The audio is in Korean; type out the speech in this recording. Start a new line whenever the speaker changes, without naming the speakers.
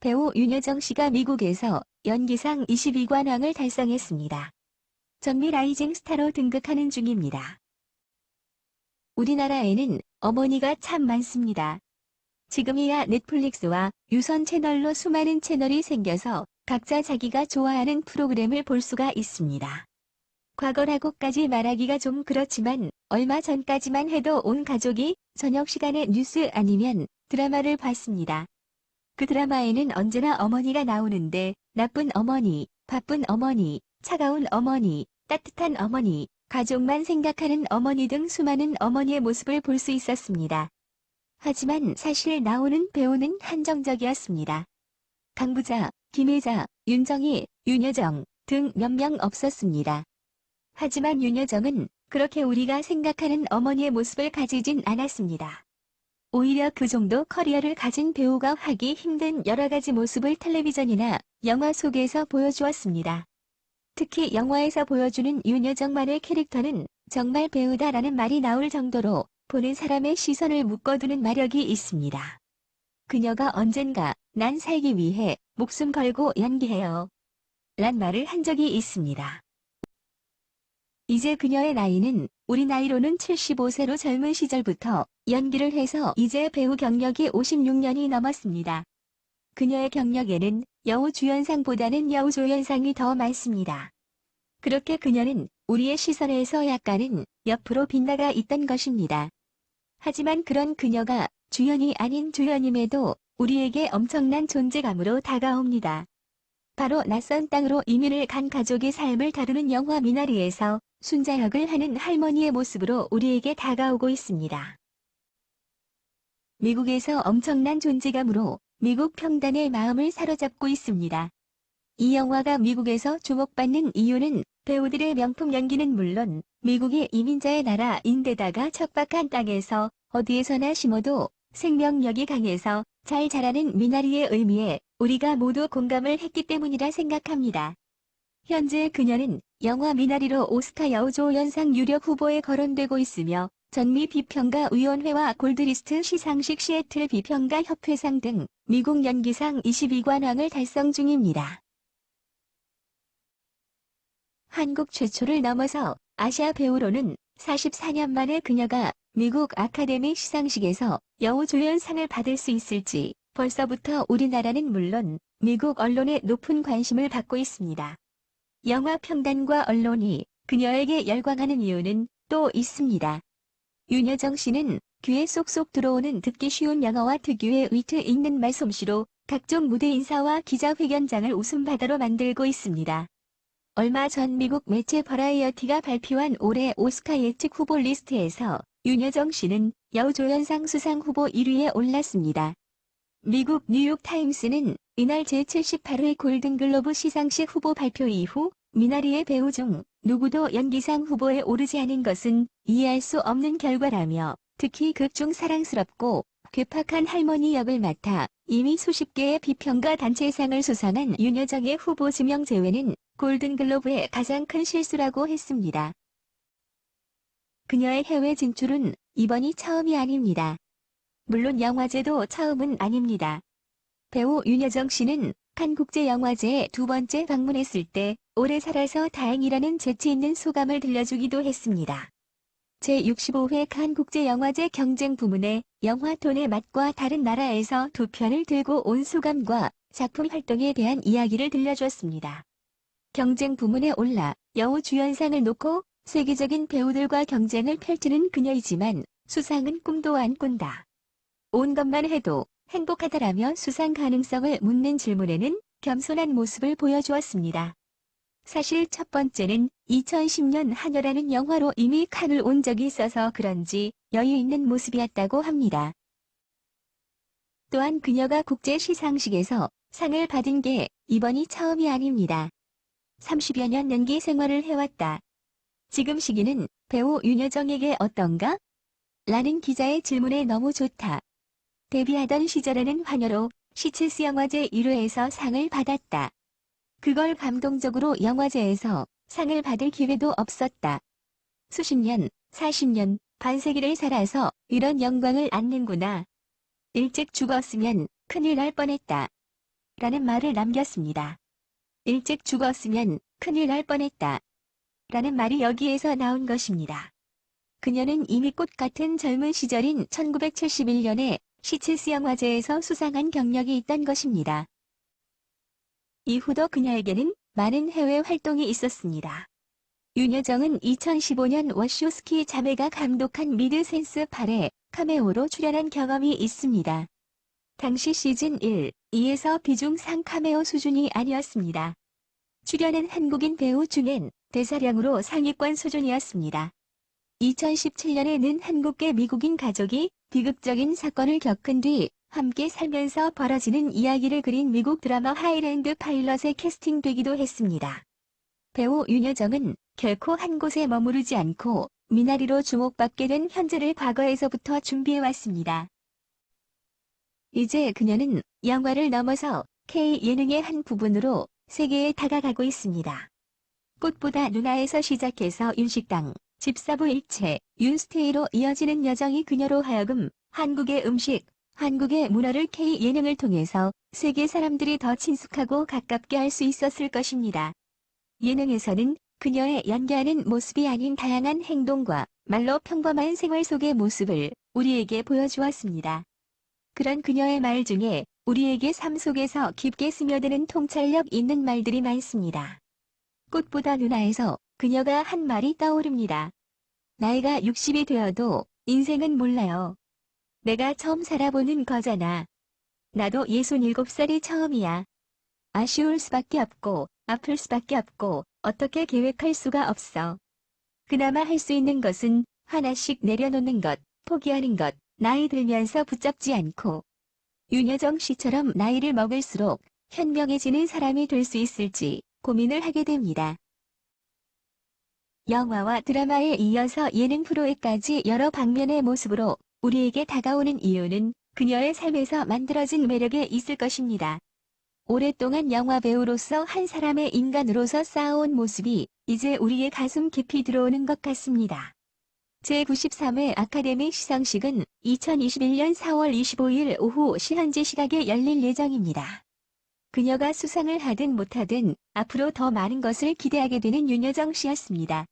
배우 윤여정 씨가 미국에서 연기상 22관왕을 달성했습니다. 전미 라이징 스타로 등극하는 중입니다. 우리나라에는 어머니가 참 많습니다. 지금이야 넷플릭스와 유선 채널로 수많은 채널이 생겨서 각자 자기가 좋아하는 프로그램을 볼 수가 있습니다. 과거라고까지 말하기가 좀 그렇지만 얼마 전까지만 해도 온 가족이 저녁 시간에 뉴스 아니면 드라마를 봤습니다. 그 드라마에는 언제나 어머니가 나오는데 나쁜 어머니, 바쁜 어머니, 차가운 어머니, 따뜻한 어머니, 가족만 생각하는 어머니 등 수많은 어머니의 모습을 볼 수 있었습니다. 하지만 사실 나오는 배우는 한정적이었습니다. 강부자, 김혜자, 윤정희, 윤여정 등 몇 명 없었습니다. 하지만 윤여정은 그렇게 우리가 생각하는 어머니의 모습을 가지진 않았습니다. 오히려 그 정도 커리어를 가진 배우가 하기 힘든 여러 가지 모습을 텔레비전이나 영화 속에서 보여주었습니다. 특히 영화에서 보여주는 윤여정만의 캐릭터는 정말 배우다라는 말이 나올 정도로 보는 사람의 시선을 묶어두는 마력이 있습니다. 그녀가 언젠가 난 살기 위해 목숨 걸고 연기해요. 란 말을 한 적이 있습니다. 이제 그녀의 나이는 우리 나이로는 75세로 젊은 시절부터 연기를 해서 이제 배우 경력이 56년이 넘었습니다. 그녀의 경력에는 여우 주연상보다는 여우 조연상이 더 많습니다. 그렇게 그녀는 우리의 시선에서 약간은 옆으로 빗나가 있던 것입니다. 하지만 그런 그녀가 주연이 아닌 주연임에도 우리에게 엄청난 존재감으로 다가옵니다. 바로 낯선 땅으로 이민을 간 가족의 삶을 다루는 영화 미나리에서 순자 역을 하는 할머니의 모습으로 우리에게 다가오고 있습니다. 미국에서 엄청난 존재감으로 미국 평단의 마음을 사로잡고 있습니다. 이 영화가 미국에서 주목받는 이유는 배우들의 명품 연기는 물론 미국이 이민자의 나라인데다가 척박한 땅에서 어디에서나 심어도 생명력이 강해서 잘 자라는 미나리의 의미에 우리가 모두 공감을 했기 때문이라 생각합니다. 현재 그녀는 영화 미나리로 오스카 여우조연상 유력 후보에 거론되고 있으며 전미 비평가위원회와 골드리스트 시상식 시애틀 비평가협회상 등 미국 연기상 22관왕을 달성 중입니다. 한국 최초를 넘어서 아시아 배우로는 44년 만에 그녀가 미국 아카데미 시상식에서 여우조연상을 받을 수 있을지 벌써부터 우리나라는 물론 미국 언론의 높은 관심을 받고 있습니다. 영화 평단과 언론이 그녀에게 열광하는 이유는 또 있습니다. 윤여정 씨는 귀에 쏙쏙 들어오는 듣기 쉬운 영어와 특유의 위트 있는 말솜씨로 각종 무대 인사와 기자회견장을 웃음바다로 만들고 있습니다. 얼마 전 미국 매체 버라이어티가 발표한 올해 오스카 예측 후보 리스트에서 윤여정 씨는 여우조연상 수상 후보 1위에 올랐습니다. 미국 뉴욕타임스는 이날 제78회 골든글로브 시상식 후보 발표 이후 미나리의 배우 중 누구도 연기상 후보에 오르지 않은 것은 이해할 수 없는 결과라며 특히 극중 사랑스럽고 괴팍한 할머니 역을 맡아 이미 수십 개의 비평가 단체상을 수상한 윤여정의 후보 지명 제외는 골든글로브의 가장 큰 실수라고 했습니다. 그녀의 해외 진출은 이번이 처음이 아닙니다. 물론 영화제도 처음은 아닙니다. 배우 윤여정 씨는 칸 국제영화제에 두 번째 방문했을 때 오래 살아서 다행이라는 재치 있는 소감을 들려주기도 했습니다. 제65회 칸 국제영화제 경쟁 부문에 영화 돈의 맛과 다른 나라에서 두 편을 들고 온 소감과 작품 활동에 대한 이야기를 들려주었습니다. 경쟁 부문에 올라 여우 주연상을 놓고 세계적인 배우들과 경쟁을 펼치는 그녀이지만 수상은 꿈도 안 꾼다. 온 것만 해도 행복하다라며 수상 가능성을 묻는 질문에는 겸손한 모습을 보여주었습니다. 사실 첫 번째는 2010년 하녀라는 영화로 이미 칸을 온 적이 있어서 그런지 여유 있는 모습이었다고 합니다. 또한 그녀가 국제 시상식에서 상을 받은 게 이번이 처음이 아닙니다. 30여 년 연기 생활을 해왔다. 지금 시기는 배우 윤여정에게 어떤가? 라는 기자의 질문에 너무 좋다. 데뷔하던 시절에는 화녀로 시칠스 영화제 1회에서 상을 받았다. 그걸 감동적으로 영화제에서 상을 받을 기회도 없었다. 수십 년, 40년, 반세기를 살아서 이런 영광을 안는구나. 일찍 죽었으면 큰일 날 뻔했다. 라는 말을 남겼습니다. 일찍 죽었으면 큰일 날 뻔했다. 라는 말이 여기에서 나온 것입니다. 그녀는 이미 꽃 같은 젊은 시절인 1971년에 시체스 영화제에서 수상한 경력이 있던 것입니다. 이후도 그녀에게는 많은 해외 활동이 있었습니다. 윤여정은 2015년 워쇼스키 자매가 감독한 미드센스 8에 카메오로 출연한 경험이 있습니다. 당시 시즌 1, 2에서 비중상 카메오 수준이 아니었습니다. 출연한 한국인 배우 중엔 대사량으로 상위권 수준이었습니다. 2017년에는 한국계 미국인 가족이 비극적인 사건을 겪은 뒤 함께 살면서 벌어지는 이야기를 그린 미국 드라마 하이랜드 파일럿에 캐스팅되기도 했습니다. 배우 윤여정은 결코 한 곳에 머무르지 않고 미나리로 주목받게 된 현재를 과거에서부터 준비해왔습니다. 이제 그녀는 영화를 넘어서 K-예능의 한 부분으로 세계에 다가가고 있습니다. 꽃보다 누나에서 시작해서 윤식당, 집사부 일체, 윤스테이로 이어지는 여정이 그녀로 하여금 한국의 음식, 한국의 문화를 K-예능을 통해서 세계 사람들이 더 친숙하고 가깝게 할 수 있었을 것입니다. 예능에서는 그녀의 연기하는 모습이 아닌 다양한 행동과 말로 평범한 생활 속의 모습을 우리에게 보여주었습니다. 그런 그녀의 말 중에 우리에게 삶 속에서 깊게 스며드는 통찰력 있는 말들이 많습니다. 꽃보다 누나에서 그녀가 한 말이 떠오릅니다. 나이가 60이 되어도 인생은 몰라요. 내가 처음 살아보는 거잖아. 나도 67살이 처음이야. 아쉬울 수밖에 없고 아플 수밖에 없고 어떻게 계획할 수가 없어. 그나마 할 수 있는 것은 하나씩 내려놓는 것, 포기하는 것, 나이 들면서 붙잡지 않고. 윤여정 씨처럼 나이를 먹을수록 현명해지는 사람이 될 수 있을지 고민을 하게 됩니다. 영화와 드라마에 이어서 예능 프로에까지 여러 방면의 모습으로 우리에게 다가오는 이유는 그녀의 삶에서 만들어진 매력에 있을 것입니다. 오랫동안 영화 배우로서 한 사람의 인간으로서 쌓아온 모습이 이제 우리의 가슴 깊이 들어오는 것 같습니다. 제93회 아카데미 시상식은 2021년 4월 25일 오후 현지 시각에 열릴 예정입니다. 그녀가 수상을 하든 못하든 앞으로 더 많은 것을 기대하게 되는 윤여정 씨였습니다.